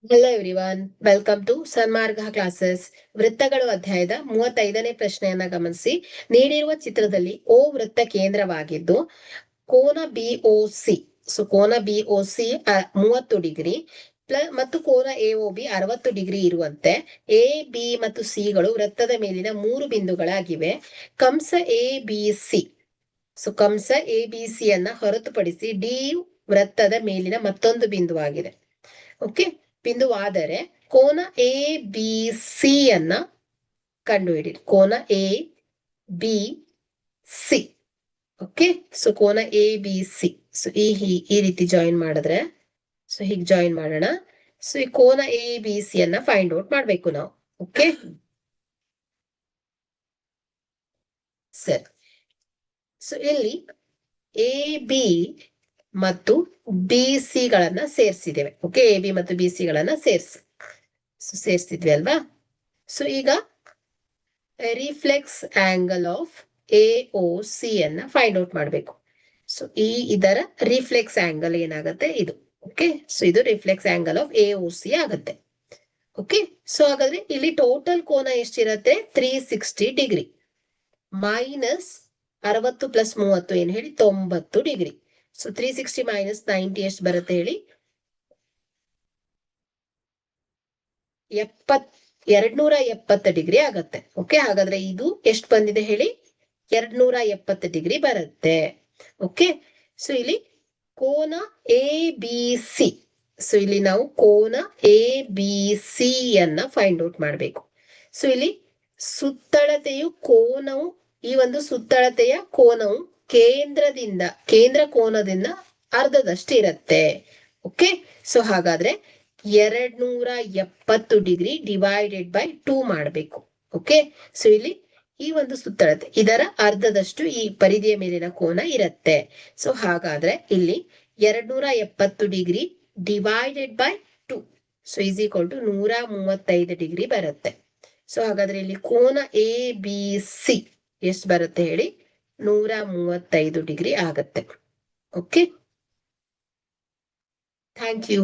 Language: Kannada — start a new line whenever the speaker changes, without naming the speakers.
Hello everyone, welcome to Sanmarga classes. ವೃತ್ತಗಳು ಅಧ್ಯಾಯದ 35ನೇ ಪ್ರಶ್ನೆಯನ್ನ ಗಮನಿಸಿ. ನೀಡಿರುವ ಚಿತ್ರದಲ್ಲಿ ಓ ವೃತ್ತ ಕೇಂದ್ರವಾಗಿದ್ದು ಕೋನ ಬಿಒಸಿ, ಕೋನ ಬಿಒಸಿ 30 ಡಿಗ್ರಿ ಮತ್ತು ಕೋನ ಎಒಬಿ 60 ಡಿಗ್ರಿ ಇರುವಂತೆ ಎ ಬಿ ಮತ್ತು ಸಿ ಗಳು ವೃತ್ತದ ಮೇಲಿನ 3 ಬಿಂದುಗಳಾಗಿವೆ. ಕಂಸ ಎ ಬಿ ಸಿ, ಕಂಸ ಎ ಬಿ ಸಿ ಅನ್ನ ಹೊರತುಪಡಿಸಿ ಡಿ ವೃತ್ತದ ಮೇಲಿನ ಮತ್ತೊಂದು ಬಿಂದುವಾಗಿದೆ. ಓಕೆ, ಬಿಂದುವಾದರೆ ಕೋನ ಎ ಬಿ ಸಿ ಅನ್ನ ಕಂಡುಹಿಡಿಯಿರಿ. ಕೋನ ಎ ಬಿ ಸಿ. ಓಕೆ, ಕೋನ ಎ ಬಿ ಸಿ. ಈ ರೀತಿ ಜಾಯಿನ್ ಮಾಡಿದ್ರೆ, ಹೀಗೆ ಜಾಯಿನ್ ಮಾಡೋಣ. ಈ ಕೋನ ಎ ಬಿ ಸಿ ಅನ್ನ ಫೈಂಡ್ ಔಟ್ ಮಾಡ್ಬೇಕು ನಾವು. ಓಕೆ ಸರಿ, ಇಲ್ಲಿ ಎ ಬಿ ಮತ್ತು ಬಿ ಸಿ ಗಳನ್ನ ಸೇರಿಸಿದ್ದೇವೆ. ಓಕೆ, ಎ ಬಿ ಮತ್ತು ಬಿ ಸಿ ಗಳನ್ನ ಸೇರಿಸಿದ್ವಿ ಅಲ್ವಾ? ಈಗ reflex angle of A O C ಅನ್ನ ಫೈಂಡ್ ಔಟ್ ಮಾಡಬೇಕು. ಇದರ ರಿಫ್ಲೆಕ್ಸ್ ಆಂಗಲ್ ಏನಾಗುತ್ತೆ ಇದು. ಓಕೆ, ಇದು reflex angle of A O C ಆಗುತ್ತೆ. ಓಕೆ, ಹಾಗಾದ್ರೆ ಇಲ್ಲಿ ಟೋಟಲ್ ಕೋನ ಎಷ್ಟಿರತ್ತೆ? 360 ಡಿಗ್ರಿ ಮೈನಸ್ 60 ಪ್ಲಸ್ 30 ಏನು ಹೇಳಿ? 90 ಡಿಗ್ರಿ. 360 ಮೈನಸ್ 90 ಎಷ್ಟು ಬರುತ್ತೆ ಹೇಳಿ? 270 ಡಿಗ್ರಿ ಆಗತ್ತೆ. ಓಕೆ, ಹಾಗಾದ್ರೆ ಇದು ಎಷ್ಟು ಬಂದಿದೆ ಹೇಳಿ? 270 ಡಿಗ್ರಿ ಬರುತ್ತೆ. ಓಕೆ, ಇಲ್ಲಿ ಕೋನ ಎ ಬಿ ಸಿ. ಇಲ್ಲಿ ನಾವು ಕೋನ ಎ ಬಿ ಸಿ ಅನ್ನ ಫೈಂಡ್ ಔಟ್ ಮಾಡಬೇಕು. ಇಲ್ಲಿ ಸುತ್ತಳತೆಯು ಕೋನವು, ಈ ಒಂದು ಸುತ್ತಳತೆಯ ಕೋನವು ಕೇಂದ್ರ ಕೋನದಿಂದ ಅರ್ಧದಷ್ಟು ಇರುತ್ತೆ. ಓಕೆ, ಹಾಗಾದ್ರೆ 270 ಡಿಗ್ರಿ ಡಿವೈಡೆಡ್ ಬೈ 2 ಮಾಡಬೇಕು. ಓಕೆ, ಇಲ್ಲಿ ಈ ಒಂದು ಸುತ್ತಳತೆ ಇದರ ಅರ್ಧದಷ್ಟು ಈ ಪರಿಧಿಯ ಮೇಲಿನ ಕೋನ ಇರುತ್ತೆ. ಹಾಗಾದ್ರೆ ಇಲ್ಲಿ 270 degree divided by 2 is equal to 135 degree ಬರುತ್ತೆ. ಹಾಗಾದ್ರೆ ಇಲ್ಲಿ ಕೋನ ಎ ಬಿ ಸಿ ಎಷ್ಟು ಬರುತ್ತೆ ಹೇಳಿ? 135 ಡಿಗ್ರಿ ಆಗತ್ತೆ. Okay, thank you.